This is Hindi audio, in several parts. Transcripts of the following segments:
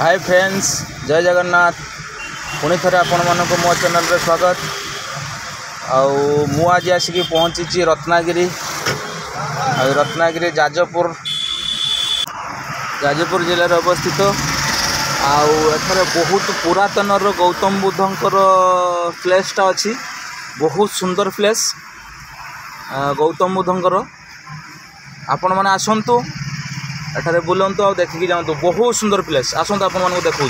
हाय फ्रेंड्स, जय जगन्नाथ। पुणी थे आपण मानक मो चैनल रे स्वागत। मु आज आसिक पहुँची रत्नागिरी जाजपुर जिले में अवस्थित। एथर बहुत पुरातन गौतम बुद्धंकर प्लेसटा अच्छी, बहुत सुंदर प्लेस गौतम बुद्धंकर। आपण मैंने आसतु एठारे बुलंतु आ देखिकी जातु, बहुत सुंदर प्लेस। आसतु आपण मानक देखा,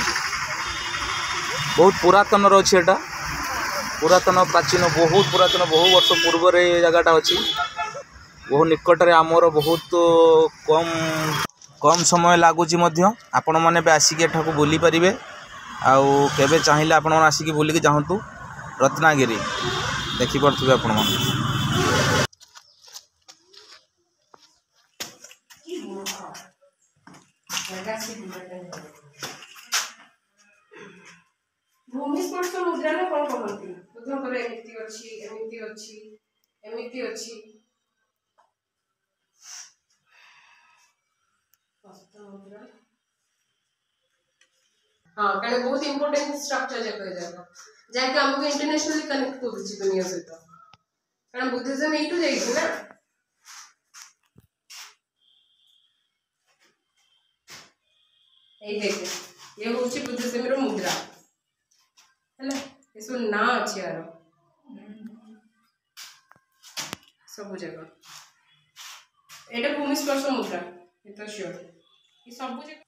बहुत पुरातन अच्छी, एटा पुरातन प्राचीन, बहुत पुरातन, बहु वर्ष पूर्व ये जगहटा अच्छी। बहुत निकट में आमर बहुत कम समय लगुच। आपण मैंने आसिक एठा को बुली पारे। आउ केबे चाहिए आपण मैंने आसिक बुलिकी जातु रत्नागिरी, देखिपे आपण मैंने। भूमिस्पर्श मुद्रा ना कौन कहती बुद्धंकर एमिति अछि एमिति अछि एमिति अछि हस्त मुद्रा। हां काले बहुत इंपोर्टेंट स्ट्रक्चर जे कह जाबो जाके हमको इंटरनेशनली कनेक्ट कर छि दुनिया सहित, कारण बुद्धिज्म एटू जाई छि ना। ए देखे ये होछि बुद्धिज्म रो मुद्रा हैला, इसो ना अछि यार सब जगह एटा भूमिस्पर्श मुद्रा। ये तो श्योर ये सब जगह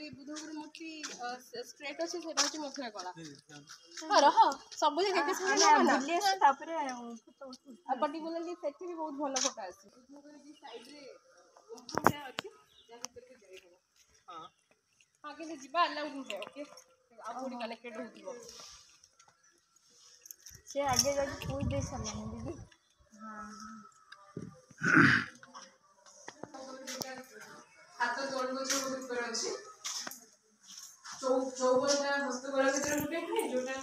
बुधगुरु मूर्ति स्ट्रेट अछि सेटा होछि मथुरा कला। हां रह सब जगह के सामने बुली आसी तापरे फोटो आ पर्टिकुलरली सेठी भी बहुत भलो फोटो आसी। बुधगुरु जी साइड रे गुफा अछि जा भीतर के जाई हो। हां हां के जिबा अलाउड नुहे। ओके आ थोड़ी कनेक्टेड होतिबो से आगे जाके पूछ दे सलाम दीदी। हां हाथ जोड़ को ऊपर अछि चौबन हस्तकला भीतर गुटे है जोटा